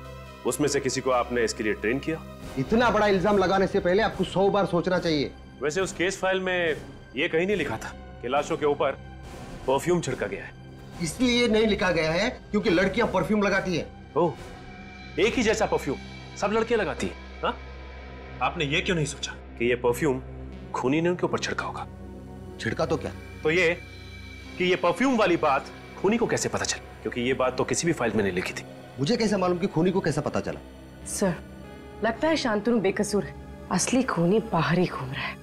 उसमें से किसी को आपने इसके लिए ट्रेन किया। इतना बड़ा इल्जाम लगाने से पहले आपको 100 बार सोचना चाहिए। वैसे उस केस फाइल में ये कहीं नहीं लिखा था कि लाशों के ऊपर परफ्यूम छिड़का गया है। इसलिए नहीं लिखा गया है क्योंकि लड़कियां परफ्यूम लगाती है। ओह, एक ही जैसा परफ्यूम सब लड़कियां लगाती है। हाँ? आपने ये क्यों नहीं सोचा कि ये परफ्यूम खूनी ने उनके ऊपर छिड़का होगा? छिड़का तो क्या? तो ये कि ये परफ्यूम वाली बात खूनी को कैसे पता चली? क्योंकि ये बात तो किसी भी फाइल में नहीं लिखी थी। मुझे कैसे मालूम कि खूनी को कैसा पता चला? सर लगता है शांतनु बेकसूर है, असली खूनी बाहर ही घूम रहा है।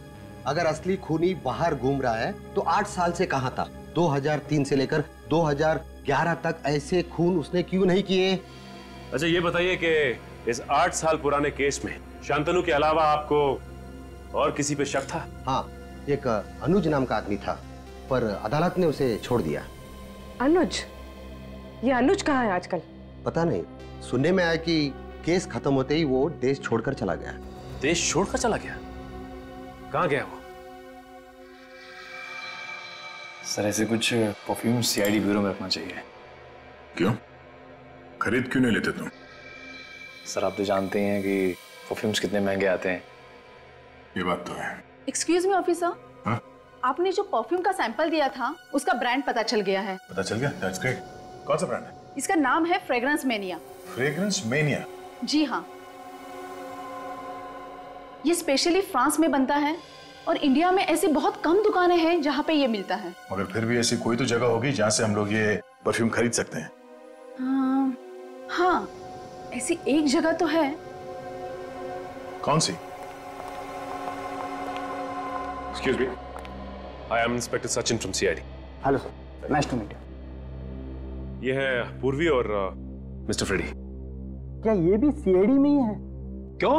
अगर असली खूनी बाहर घूम रहा है तो 8 साल से कहां था? 2003 से लेकर 2011 तक ऐसे खून उसने क्यों नहीं किए? अच्छा ये बताइए कि इस 8 साल पुराने केस में शांतनु के अलावा आपको और किसी पे शक था? हाँ, एक अनुज नाम का आदमी था, पर अदालत ने उसे छोड़ दिया। अनुज? ये अनुज कहाँ है आजकल? पता नहीं, सुनने में आया कि केस खत्म होते ही वो देश छोड़कर चला गया। देश छोड़कर चला गया? कहाँ गया वो? सर ऐसे कुछ परफ्यूम सीआईडी ब्यूरो में रखना चाहिए। क्यों? खरीद क्यों नहीं लेते तुम? सर आप तो जानते हैं कि परफ्यूम्स कितने महंगे आते हैं। ये बात तो है। एक्सक्यूज मी ऑफिसर, हाँ? आपने जो परफ्यूम का सैंपल दिया था उसका ब्रांड पता चल गया है। पता चल गया? That's great. कौन सा ब्रांड है? इसका नाम है फ्रेग्रेंस मेनिया। Fragrance mania? जी हाँ, ये स्पेशली फ्रांस में बनता है और इंडिया में ऐसी बहुत कम दुकानें हैं जहाँ पे ये मिलता है। मगर फिर भी ऐसी कोई तो जगह होगी जहाँ से हम लोग ये परफ्यूम खरीद सकते हैं। हाँ, ऐसी एक जगह तो है। कौन सी? Excuse me. I am Inspector Sachin from CID. Hello sir, nice to meet you. ये है पूर्वी और मिस्टर फ्रेडी। क्या ये भी सीआईडी में ही है? क्यों?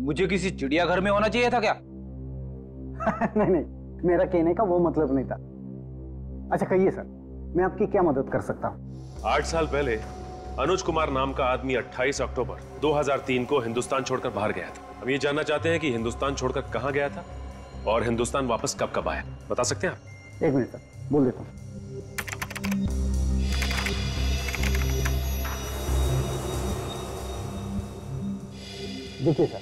मुझे किसी चिड़ियाघर में होना चाहिए था क्या? नहीं, मेरा कहने का वो मतलब नहीं था। अच्छा कहिए सर, मैं आपकी क्या मदद कर सकता हूँ? 8 साल पहले अनुज कुमार नाम का आदमी 28 अक्टूबर 2003 को हिंदुस्तान छोड़कर बाहर गया था। हम ये जानना चाहते हैं कि हिंदुस्तान छोड़कर कहां गया था और हिंदुस्तान वापस कब कब आया। बता सकते हैं आप? 1 मिनट सर, बोल देता हूँ। देखिए सर,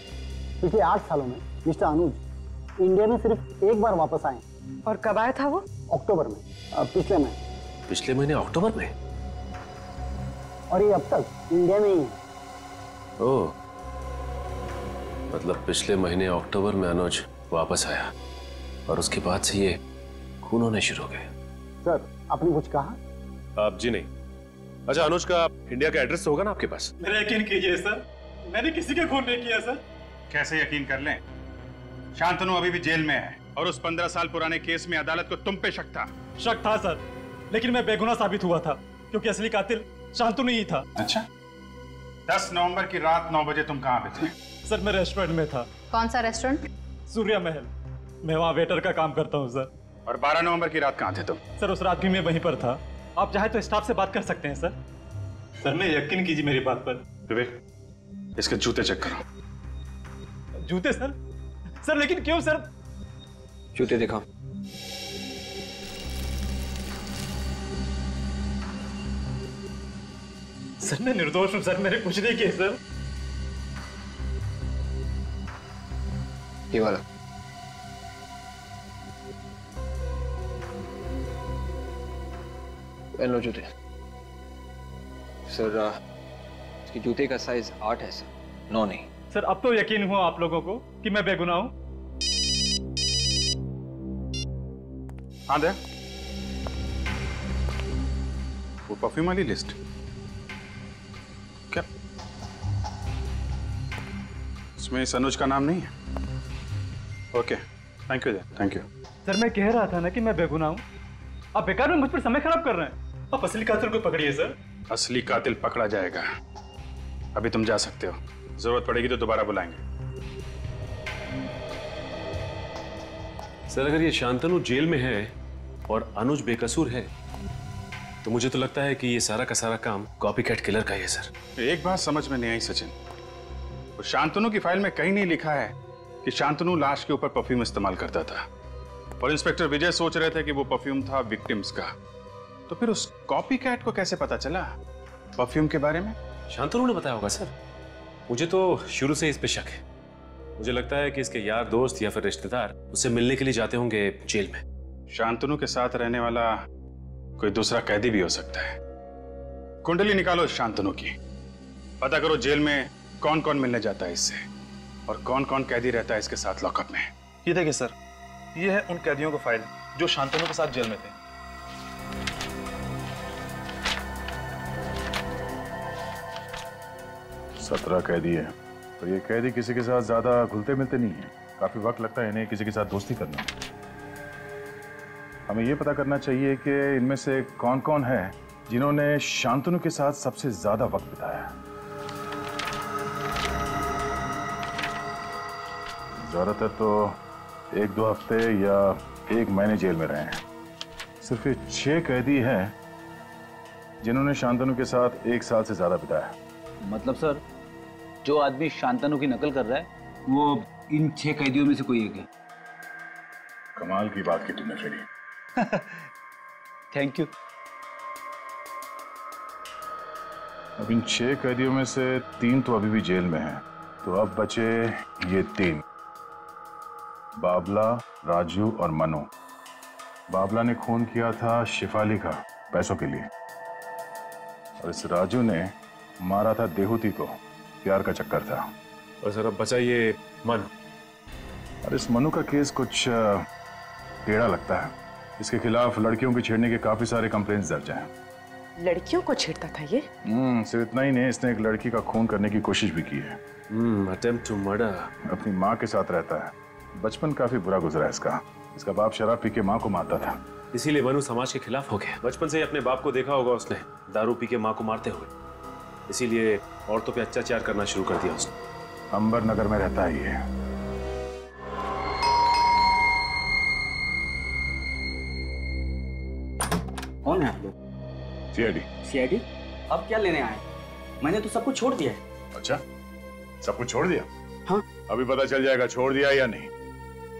पिछले 8 सालों में मिस्टर अनुज इंडिया में सिर्फ एक बार वापस आए। और कब आया था वो? अक्टूबर में, पिछले महीने। पिछले महीने अक्टूबर में? और ये अब तक इंडिया में ही है। ओह, मतलब पिछले महीने अक्टूबर में अनुज वापस आया और उसके बाद से ये खून होने शुरू हो गए। सर, आपने कुछ कहा? आप जी नहीं। अच्छा, अनुज का इंडिया का एड्रेस तो होगा ना आपके पास? मेरा यकीन कीजिए सर, मैंने किसी का खून नहीं किया सर। कैसे यकीन कर लें? शांतनु अभी भी जेल में है और उस 15 साल पुराने केस में अदालत को तुम पे शक था। शक था सर, लेकिन मैं बेगुनाह साबित हुआ था क्योंकि असली कातिल शांतनु ही था। अच्छा, 10 नवंबर की रात 9 बजे तुम कहाँ पे थे? सर, मैं रेस्टोरेंट में था। कौन सा रेस्टोरेंट? सूर्या महल। मैं वहाँ वेटर का काम करता हूँ सर। और 12 नवंबर की रात कहाँ थे तुम? सर, उस रात भी मैं वहीं पर था। आप चाहे तो स्टाफ से बात कर सकते हैं सर। सर, मैं यकीन कीजिए मेरी बात पर। विवेक, इसके जूते चेक करो। जूते सर? सर, लेकिन क्यों सर? जूते दिखाओ। सर, मैं निर्दोष हूं सर, मैंने कुछ नहीं किया सर। ये वाला। पहन लो जूते। सर, इसकी जूते का साइज 8 है सर, 9 नहीं। सर, अब तो यकीन हुआ आप लोगों को कि मैं बेगुनाह हूं। हाँ, दे वो परफ्यूम वाली लिस्ट क्या? इसमें इस अनुज का नाम नहीं है? Okay, thank you, thank you. Sir, मैं कह रहा था ना कि मैं बेगुनाह हूं। आप बेकार में मुझ पर समय खराब कर रहे हैं। आप असली कातिल को पकड़िए सर। असली कातिल पकड़ा जाएगा। अभी तुम जा सकते हो, जरूरत पड़ेगी तो दोबारा बुलाएंगे। सर, अगर ये शांतनु जेल में है और अनुज बेकसूर है तो मुझे तो लगता है कि ये सारा का सारा काम कॉपीकैट किलर का ही है सर। एक बात समझ में नहीं आई सचिन, तो शांतनु की फाइल में कहीं नहीं लिखा है कि शांतनु लाश के ऊपर परफ्यूम इस्तेमाल करता था और इंस्पेक्टर विजय सोच रहे थे कि वो परफ्यूम था विक्टिम्स का। तो फिर उस कॉपीकैट को कैसे पता चला परफ्यूम के बारे में? शांतनु ने बताया होगा सर। मुझे तो शुरू से इस पे शक है। मुझे लगता है कि इसके यार दोस्त या फिर रिश्तेदार उससे मिलने के लिए जाते होंगे जेल में। शांतनु के साथ रहने वाला कोई दूसरा कैदी भी हो सकता है। कुंडली निकालो शांतनु की, पता करो जेल में कौन कौन मिलने जाता है इससे और कौन कौन कैदी रहता है इसके साथ लॉकअप में। ये देखिए सर, ये है उन कैदियों का फाइल जो शांतनु के साथ जेल में थे। सत्रह कैदी है, तो ये कैदी किसी के साथ ज्यादा घुलते मिलते नहीं है। काफी वक्त लगता है इन्हें किसी के साथ दोस्ती करना। हमें ये पता करना चाहिए कि इनमें से कौन कौन है जिन्होंने शांतनु के साथ सबसे ज्यादा वक्त बिताया। ज्यादातर तो 1-2 हफ्ते या 1 महीने जेल में रहे हैं। सिर्फ 6 कैदी हैं जिन्होंने शांतनु के साथ 1 साल से ज्यादा बिताया। मतलब सर, जो आदमी शांतनु की नकल कर रहा है वो इन 6 कैदियों में से कोई एक है। कमाल की बात की तुमने फेरी। Thank you. अब इन 6 कैदियों में से 3 तो अभी भी जेल में हैं, तो अब बचे ये 3, बाबला, राजू और मनु। बाबला ने खून किया था शिफाली का पैसों के लिए और इस राजू ने मारा था देहूती को, प्यार का चक्कर था। और सर अब बचा ये मनु। और इस मनु का केस कुछ टेढ़ा लगता है। इसके खिलाफ लड़कियों की छेड़ने के काफी सारे कंप्लेंट्स दर्ज हैं। लड़कियों को छेड़ता था ये? सिर्फ इतना ही नहीं, इसने एक लड़की का खून करने की कोशिश भी की है। Attempt to murder. अपनी माँ के साथ रहता है। बचपन काफी बुरा गुजरा है इसका। इसका बाप शराब पी के माँ को मारता था, इसीलिए मनु समाज के खिलाफ हो गया। बचपन से ही अपने बाप को देखा होगा उसने दारू पी के माँ को मारते हुए, इसीलिए औरतों पे अत्याचार करना शुरू कर दिया उसने। अंबर नगर में रहता है ये। कौन है आप लोग? सीआईडी? अब क्या लेने आए? मैंने तो सब कुछ छोड़ दिया है। अच्छा, सब कुछ छोड़ दिया? हाँ। अभी पता चल जाएगा छोड़ दिया या नहीं।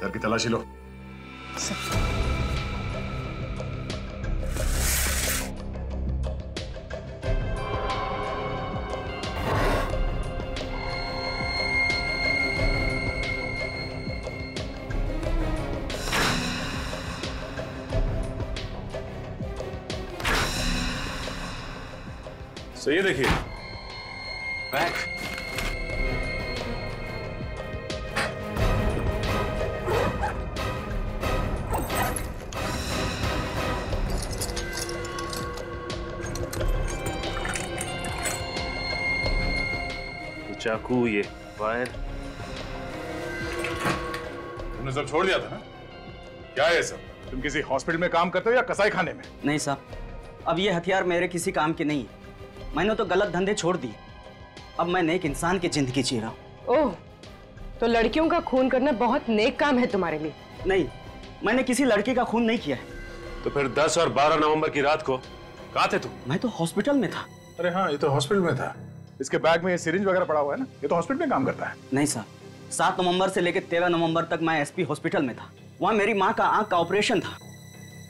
घर की तलाशी लो। सही है, देखिए बैग। ये चाकू, ये वायर। तुमने सब छोड़ दिया था ना? क्या है सब? तुम किसी हॉस्पिटल में काम करते हो या कसाई खाने में? नहीं साहब, अब ये हथियार मेरे किसी काम के नहीं है। मैंने तो गलत धंधे छोड़ दिए। अब मैं नेक इंसान की जिंदगी जी रहा हूँ। ओह, तो लड़कियों का खून करना बहुत नेक काम है तुम्हारे लिए? नहीं, मैंने किसी लड़की का खून नहीं किया है। तो फिर 10 और 12 नवंबर की रात को कहाँ थे तुम? मैं तो हॉस्पिटल में था। अरे हाँ, ये तो हॉस्पिटल में था। इसके बैग में ये सिरिंज वगैरह पड़ा हुआ है ना? ये तो हॉस्पिटल में काम करता है। नहीं साहब, 7 नवंबर से लेकर 13 नवंबर तक मैं एसपी हॉस्पिटल में था। वहाँ मेरी माँ का आंख का ऑपरेशन था।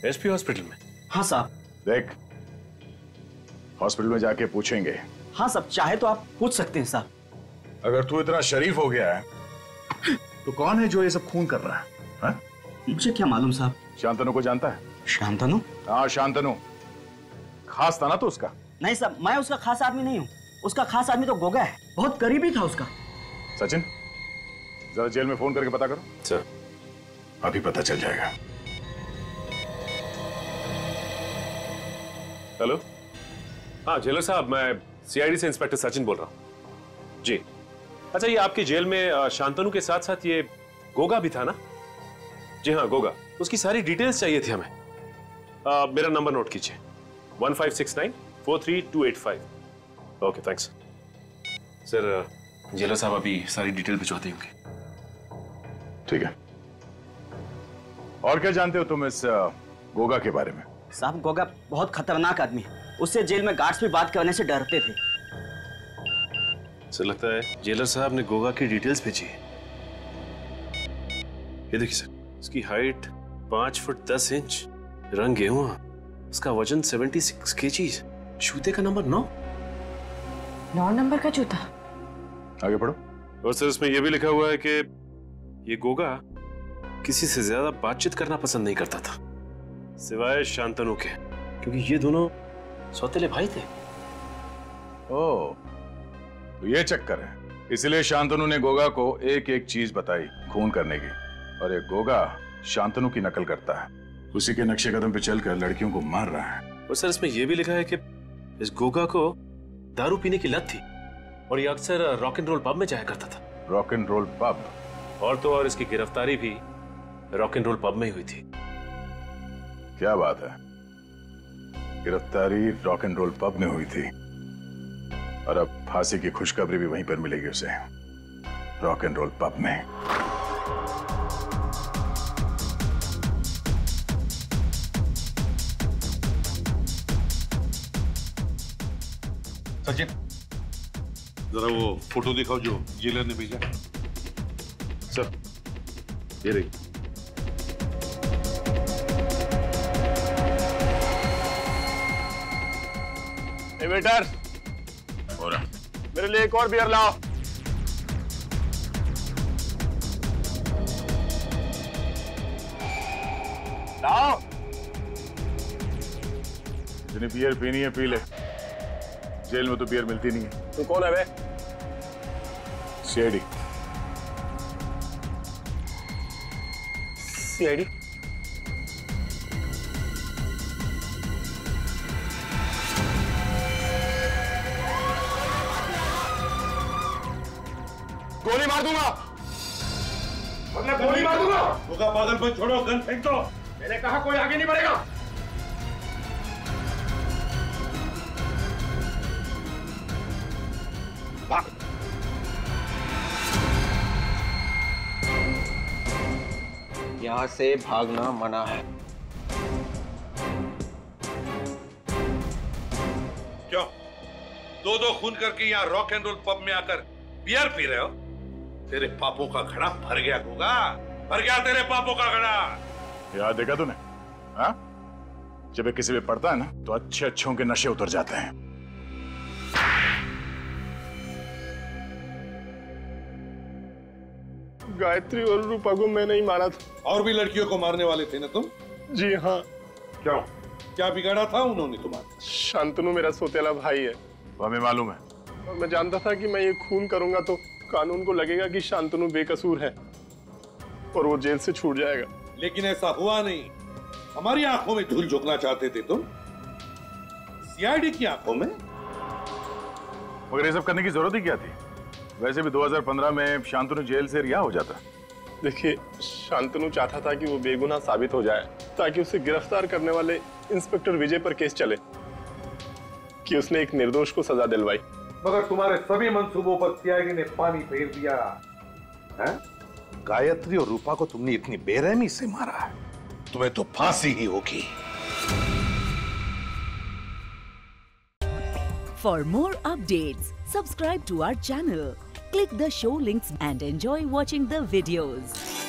एसपी हॉस्पिटल में? हाँ साहब। देख, हॉस्पिटल में जाके पूछेंगे। हाँ साहब, चाहे तो आप पूछ सकते हैं साहब। अगर तू इतना शरीफ हो गया है तो कौन है जो ये सब खून कर रहा है? हा? मुझे क्या मालूम साहब। शांतनु को जानता है? शांतनु? हाँ, शांतनु। खास था ना तो उसका? नहीं साहब, मैं उसका खास आदमी नहीं हूँ। उसका खास आदमी तो गोगा है, बहुत करीबी था उसका। सचिन, जरा जेल में फोन करके पता करो। सर। अभी पता चल जाएगा। हेलो। हाँ जेलर साहब, मैं सीआईडी से इंस्पेक्टर सचिन बोल रहा हूँ जी। अच्छा, ये आपकी जेल में शांतनु के साथ साथ ये गोगा भी था ना? जी हाँ, गोगा। उसकी सारी डिटेल्स चाहिए थी हमें। मेरा नंबर नोट कीजिए, 1569432285। Okay, thanks sir. जेलर साहब अभी सारी डिटेल भिजवाते होंगे। ठीक है। और क्या जानते हो तुम इस गोगा के बारे में? साहब, गोगा बहुत खतरनाक आदमी है। उससे जेल में गार्ड्स भी बात करने से डरते थे। सर, लगता है जेलर साहब ने गोगा की डिटेल्स भेजी है। ये देखिए सर, इसकी हाइट 5 फुट 10 इंच, रंग गेहूं, इसका वजन 76 केजीज, जूते का नंबर 9 नंबर का जूता। आगे पढ़ो। और सर, इसमें यह भी लिखा हुआ है कि ये गोगा किसी से ज्यादा बातचीत करना पसंद नहीं करता था सिवाय शांतनु के, क्योंकि ये दोनों सौतेले भाई थे। ओह, तो ये चक्कर है। इसलिए शांतनु ने गोगा को एक एक चीज बताई खून करने की, और ये गोगा शांतनु की नकल करता है। उसी के नक्शे कदम पे चलकर लड़कियों को मार रहा है। और सर, इसमें यह भी लिखा है कि इस गोगा को दारू पीने की लत थी और ये अक्सर रॉक एंड रोल पब में जाया करता था। Rock and roll pub? और तो और इसकी गिरफ्तारी भी रॉक एंड रोल पब में ही हुई थी। क्या बात है, गिरफ्तारी रॉक एंड रोल पब में हुई थी, और अब फांसी की खुशखबरी भी वहीं पर मिलेगी उसे, रॉक एंड रोल पब में। सचिन, जरा वो फोटो दिखाओ जो जेलर ने भेजा। सर, ये रही। वेटर, मेरे लिए एक और बियर लाओ। लाओ। जितनी बियर पीनी है पी ले, जेल में तो बियर मिलती नहीं है। तू कौन है बे? सीआईडी। सीआईडी? गोली मार दूंगा, मतलब गोली मार दूंगा। होगा पागलपन छोड़ो, गन फेंक दो। मैंने कहा कोई आगे नहीं बढ़ेगा। भाग। यहां से भागना मना है। क्यों? दो खून करके यहाँ रॉक एंड रोल पब में आकर बियर पी रहे हो? तेरे पापों का घड़ा भर गया होगा, भर गया तेरे पापों का घड़ा। याद देखा तूने? हाँ? जब ये किसी पे पड़ता है ना तो अच्छे अच्छों के नशे उतर जाते हैं। गायत्री और रूपा को मैंने ही मारा था। और भी लड़कियों को मारने वाले थे ना तुम? जी हाँ। क्यों? क्या बिगाड़ा था उन्होंने तुम्हारा? शांतनु मेरा सोतेला भाई है। वो हमें मालूम है। और मैं जानता था कि मैं ये खून करूंगा तो कानून को लगेगा कि शांतनु बेकसूर है और वो जेल से छूट जाएगा। लेकिन ऐसा हुआ नहीं। हमारी आंखों में धूल झोंकना चाहते थे तुम, सीआईडी की आंखों में। मगर ये सब करने की जरूरत ही क्या थी? वैसे भी 2015 में शांतनु जेल से रिहा हो जाता। देखिए, शांतनु चाहता था कि वो बेगुनाह साबित हो जाए ताकि उसे गिरफ्तार करने वाले इंस्पेक्टर विजय पर केस चले कि उसने एक निर्दोष को सजा दिलवाई। मगर तुम्हारे सभी मंसूबों पर सीआईडी ने पानी फेर दिया है? गायत्री और रूपा को तुमने इतनी बेरहमी से मारा है, तुम्हें तो फांसी ही होगी। For more updates, subscribe to our channel, click the show links and enjoy watching the videos.